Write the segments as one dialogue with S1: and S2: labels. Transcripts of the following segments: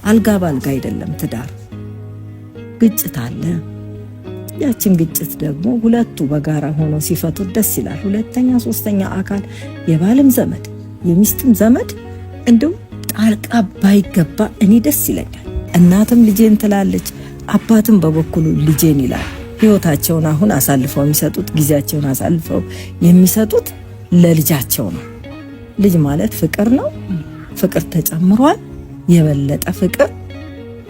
S1: አልጋ ባልጋ አይደለም ትዳር። ግጭት አለ። ያችን ግጭት ደግሞ ሁለቱ በጋራ ሆነው ሲፈቱት ደስ ይላል። ሁለተኛ ሶስተኛ አካል የባልም ዘመድ የሚስትም ዘመድ እንደው ጣልቃ ባይገባ እኔ ደስ ይለኛል። እናትም ልጄን ትላለች፣ አባትም በበኩሉ ልጄን ይላል። ህይወታቸውን አሁን አሳልፈው የሚሰጡት ጊዜያቸውን አሳልፈው የሚሰጡት ለልጃቸው ነው። ልጅ ማለት ፍቅር ነው። ፍቅር ተጨምሯል። የበለጠ ፍቅር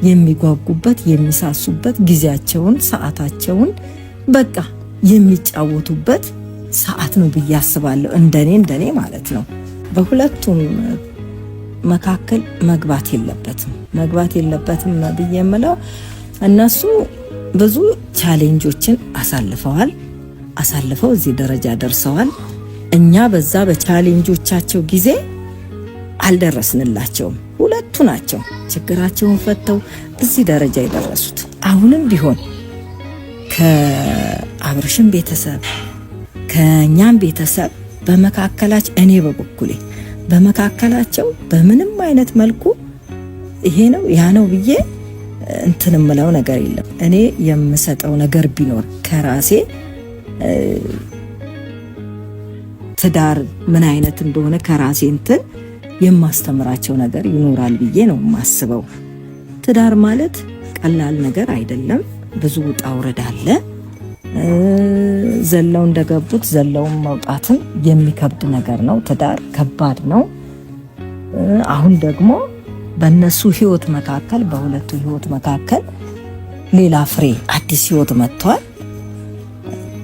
S1: የሚጓጉበት የሚሳሱበት ጊዜያቸውን ሰዓታቸውን በቃ የሚጫወቱበት ሰዓት ነው ብዬ አስባለሁ። እንደኔ ማለት ነው። በሁለቱም መካከል መግባት የለበትም ብዬ የምለው እነሱ ብዙ ቻሌንጆችን አሳልፈው እዚህ ደረጃ ደርሰዋል። እኛ በዛ በቻሌንጆቻቸው ጊዜ አልደረስንላቸውም። ሁለቱ ናቸው ችግራቸውን ፈተው እዚህ ደረጃ የደረሱት። አሁንም ቢሆን ከአብርሽም ቤተሰብ ከኛም ቤተሰብ በመካከላቸው እኔ በበኩሌ በመካከላቸው በምንም አይነት መልኩ ይሄ ነው ያ ነው ብዬ እንትን ምለው ነገር የለም። እኔ የምሰጠው ነገር ቢኖር ከራሴ ትዳር ምን አይነት እንደሆነ ከራሴ እንትን የማስተምራቸው ነገር ይኖራል ብዬ ነው የማስበው። ትዳር ማለት ቀላል ነገር አይደለም። ብዙ ውጣ ውረድ አለ። ዘለው እንደገቡት ዘለው መውጣትም የሚከብድ ነገር ነው። ትዳር ከባድ ነው። አሁን ደግሞ በእነሱ ህይወት መካከል በሁለቱ ህይወት መካከል ሌላ ፍሬ አዲስ ህይወት መጥቷል።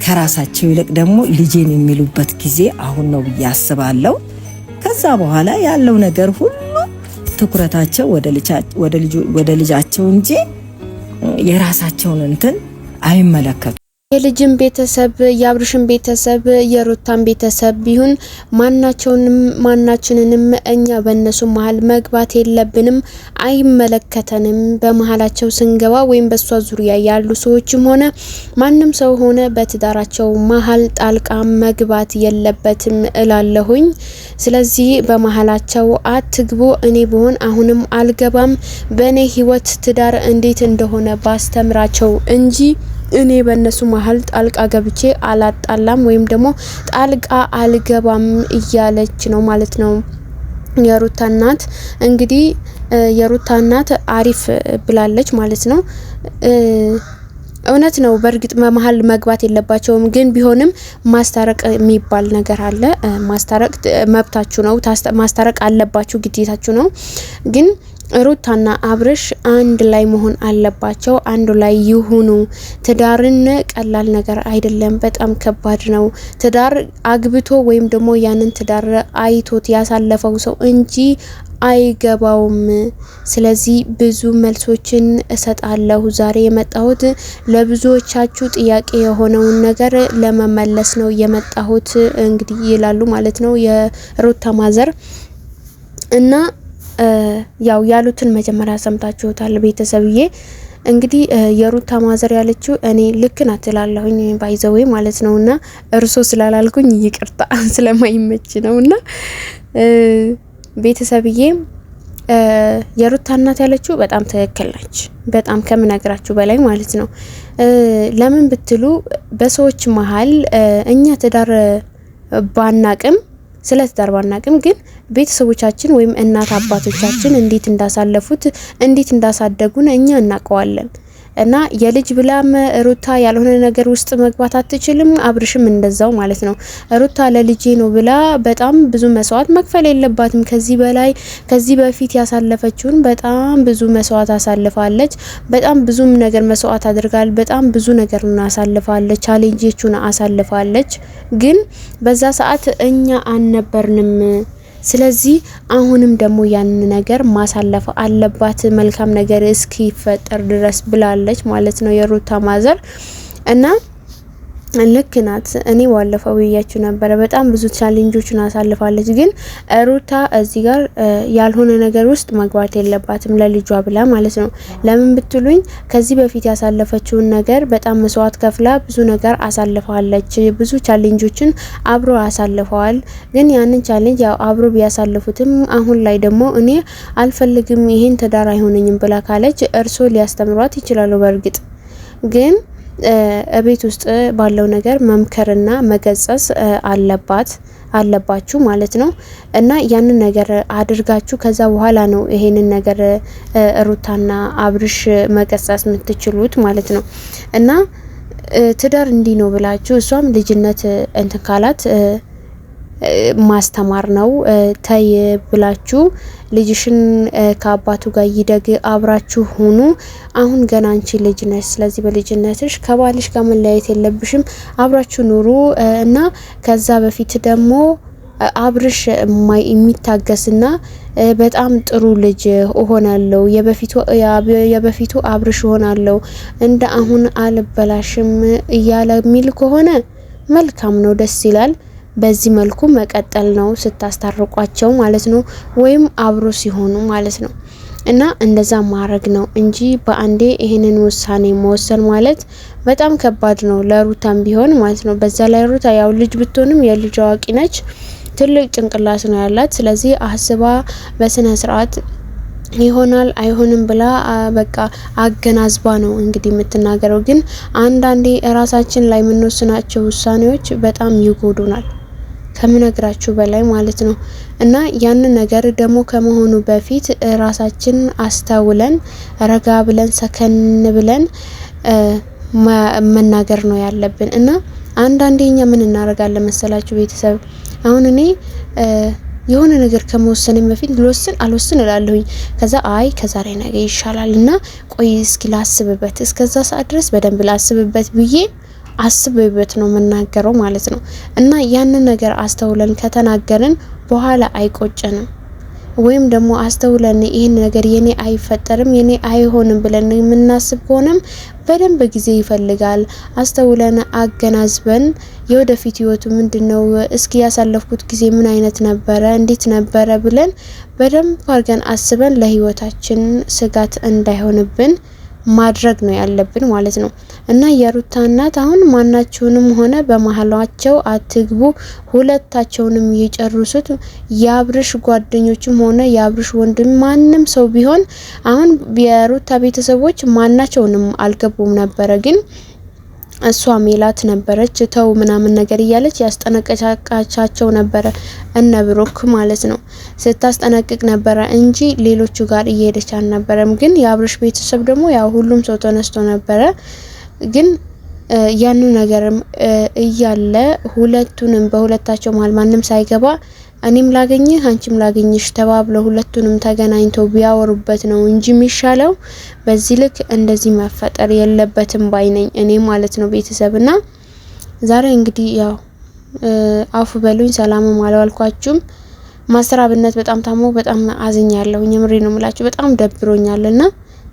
S1: ከራሳቸው ይልቅ ደግሞ ልጄን የሚሉበት ጊዜ አሁን ነው ብዬ አስባለሁ። ከዛ በኋላ ያለው ነገር ሁሉ ትኩረታቸው ወደ ልጃቸው እንጂ የራሳቸውን እንትን አይመለከቱ።
S2: የልጅም ቤተሰብ የአብርሽም ቤተሰብ የሩታም ቤተሰብ ቢሆን ማናችንንም እኛ በእነሱ መሀል መግባት የለብንም፣ አይመለከተንም። በመሀላቸው ስንገባ ወይም በሷ ዙሪያ ያሉ ሰዎችም ሆነ ማንም ሰው ሆነ በትዳራቸው መሀል ጣልቃ መግባት የለበትም እላለሁኝ። ስለዚህ በመሀላቸው አትግቡ። እኔ ብሆን አሁንም አልገባም። በእኔ ህይወት ትዳር እንዴት እንደሆነ ባስተምራቸው እንጂ እኔ በእነሱ መሀል ጣልቃ ገብቼ አላጣላም ወይም ደግሞ ጣልቃ አልገባም እያለች ነው ማለት ነው የሩታ እናት። እንግዲህ የሩታ እናት አሪፍ ብላለች ማለት ነው። እውነት ነው። በእርግጥ በመሀል መግባት የለባቸውም፣ ግን ቢሆንም ማስታረቅ የሚባል ነገር አለ። ማስታረቅ መብታችሁ ነው። ማስታረቅ አለባችሁ፣ ግዴታችሁ ነው። ግን ሩታና አብርሽ አንድ ላይ መሆን አለባቸው። አንዱ ላይ ይሁኑ። ትዳርን ቀላል ነገር አይደለም፣ በጣም ከባድ ነው። ትዳር አግብቶ ወይም ደግሞ ያንን ትዳር አይቶት ያሳለፈው ሰው እንጂ አይገባውም። ስለዚህ ብዙ መልሶችን እሰጣለሁ። ዛሬ የመጣሁት ለብዙዎቻችሁ ጥያቄ የሆነውን ነገር ለመመለስ ነው የመጣሁት እንግዲህ ይላሉ ማለት ነው የሩታ ማዘር እና ያው ያሉትን መጀመሪያ ሰምታችሁታል ቤተሰብዬ። እንግዲህ የሩታ ማዘር ያለችው እኔ ልክ ናት እላለሁኝ ባይዘዌ ማለት ነውና እርሶ ስላላልኩኝ ይቅርታ ስለማይመች ነውና ቤተሰብዬ የሩታ እናት ያለችው በጣም ትክክል ነች። በጣም ከምነግራችሁ በላይ ማለት ነው። ለምን ብትሉ በሰዎች መሀል እኛ ትዳር ባናቅም ስለ ትዳር ባናቅም ግን ቤተሰቦቻችን ወይም እናት አባቶቻችን እንዴት እንዳሳለፉት እንዴት እንዳሳደጉን እኛ እናውቀዋለን። እና የልጅ ብላም ሩታ ያልሆነ ነገር ውስጥ መግባት አትችልም። አብርሽም እንደዛው ማለት ነው። ሩታ ለልጄ ነው ብላ በጣም ብዙ መስዋዕት መክፈል የለባትም። ከዚህ በላይ ከዚህ በፊት ያሳለፈችውን በጣም ብዙ መስዋዕት አሳልፋለች። በጣም ብዙ ነገር መስዋዕት አድርጋል። በጣም ብዙ ነገር አሳልፋለች። ቻሌንጆቹን አሳልፋለች። ግን በዛ ሰዓት እኛ አልነበርንም። ስለዚህ አሁንም ደግሞ ያን ነገር ማሳለፍ አለባት መልካም ነገር እስኪፈጠር ድረስ ብላለች ማለት ነው የሩታ ማዘር። እና ልክ ናት። እኔ ባለፈው ብያችሁ ነበረ በጣም ብዙ ቻሌንጆችን አሳልፋለች። ግን ሩታ እዚህ ጋር ያልሆነ ነገር ውስጥ መግባት የለባትም ለልጇ ብላ ማለት ነው። ለምን ብትሉኝ ከዚህ በፊት ያሳለፈችውን ነገር በጣም መስዋዕት ከፍላ ብዙ ነገር አሳልፋለች። ብዙ ቻሌንጆችን አብሮ አሳልፈዋል። ግን ያንን ቻሌንጅ ያው አብሮ ቢያሳልፉትም አሁን ላይ ደግሞ እኔ አልፈልግም ይሄን ትዳር አይሆነኝም ብላ ካለች እርሶ ሊያስተምሯት ይችላሉ። በእርግጥ ግን እቤት ውስጥ ባለው ነገር መምከርና መገጸጽ አለባችሁ ማለት ነው። እና ያንን ነገር አድርጋችሁ ከዛ በኋላ ነው ይሄንን ነገር ሩታና አብርሽ መገጸጽ የምትችሉት ማለት ነው። እና ትዳር እንዲህ ነው ብላችሁ እሷም ልጅነት እንትን ካላት ማስተማር ነው። ተይ ብላችሁ ልጅሽን ከአባቱ ጋር ይደግ አብራችሁ ሁኑ። አሁን ገና አንቺ ልጅ ነሽ። ስለዚህ በልጅነትሽ ከባልሽ ጋር መለያየት የለብሽም፣ አብራችሁ ኑሩ እና ከዛ በፊት ደግሞ አብርሽ የሚታገስና በጣም ጥሩ ልጅ እሆናለሁ፣ የበፊቱ አብርሽ እሆናለሁ፣ እንደ አሁን አልበላሽም እያለ ሚል ከሆነ መልካም ነው፣ ደስ ይላል። በዚህ መልኩ መቀጠል ነው ስታስታርቋቸው ማለት ነው፣ ወይም አብሮ ሲሆኑ ማለት ነው። እና እንደዛ ማድረግ ነው እንጂ በአንዴ ይሄንን ውሳኔ መወሰን ማለት በጣም ከባድ ነው ለሩታም ቢሆን ማለት ነው። በዛ ላይ ሩታ ያው ልጅ ብትሆንም የልጅ አዋቂ ነች፣ ትልቅ ጭንቅላት ነው ያላት። ስለዚህ አስባ በስነ ስርዓት ይሆናል አይሆንም ብላ በቃ አገናዝባ ነው እንግዲህ የምትናገረው። ግን አንዳንዴ ራሳችን ላይ የምንወስናቸው ውሳኔዎች በጣም ይጎዱናል ከምነግራችሁ በላይ ማለት ነው። እና ያንን ነገር ደግሞ ከመሆኑ በፊት ራሳችን አስተውለን ረጋ ብለን ሰከን ብለን መናገር ነው ያለብን። እና አንዳንዴኛ ምን እናደርጋለን መሰላችሁ ቤተሰብ፣ አሁን እኔ የሆነ ነገር ከመወሰኔ በፊት አልወስን እላለሁኝ። ከዛ አይ ከዛሬ ነገ ይሻላልና ቆይ እስኪ ላስብበት፣ እስከዛ ሰዓት ድረስ በደንብ ላስብበት ብዬ አስብበት ነው መናገረው ማለት ነው። እና ያንን ነገር አስተውለን ከተናገርን በኋላ አይቆጨንም። ወይም ደግሞ አስተውለን ይሄን ነገር የኔ አይፈጠርም የኔ አይሆንም ብለን የምናስብ ከሆነም በደንብ ጊዜ ይፈልጋል። አስተውለን አገናዝበን የወደፊት ህይወቱ ምንድነው፣ እስኪ ያሳለፍኩት ጊዜ ምን አይነት ነበረ፣ እንዴት ነበረ ብለን በደንብ አድርገን አስበን ለህይወታችን ስጋት እንዳይሆንብን ማድረግ ነው ያለብን ማለት ነው። እና የሩታ እናት አሁን ማናቸውንም ሆነ በመሃላቸው አትግቡ፣ ሁለታቸውንም የጨርሱት። የአብርሽ ጓደኞችም ሆነ የአብርሽ ወንድም ማንም ሰው ቢሆን አሁን የሩታ ቤተሰቦች ማናቸውንም አልገቡም ነበረ። ግን እሷ ሜላት ነበረች ተው ምናምን ነገር እያለች ያስጠነቀቃቻቸው ነበረ፣ እነ ብሩክ ማለት ነው ስታስጠነቅቅ ነበረ እንጂ ሌሎቹ ጋር እየሄደች አልነበረም። ግን የአብርሽ ቤተሰብ ደግሞ ያው ሁሉም ሰው ተነስቶ ነበረ። ግን ያን ነገርም እያለ ሁለቱንም በሁለታቸው መሀል ማንም ሳይገባ እኔም ላገኝህ አንቺም ላገኝሽ ተባብለው ሁለቱንም ተገናኝተው ቢያወሩበት ነው እንጂ የሚሻለው በዚህ ልክ እንደዚህ መፈጠር የለበትም ባይነኝ እኔ ማለት ነው ቤተሰብና። ዛሬ እንግዲህ ያው አፉ በሉኝ ሰላም አልኳችሁም። ማስተራብነት በጣም ታሞ በጣም አዝኛለሁ። የምሬ ነው የምላችሁ፣ በጣም ደብሮኛልና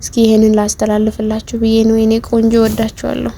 S2: እስኪ ይሄንን ላስተላልፍላችሁ ብዬ ነው። የኔ ቆንጆ ወዳችኋለሁ።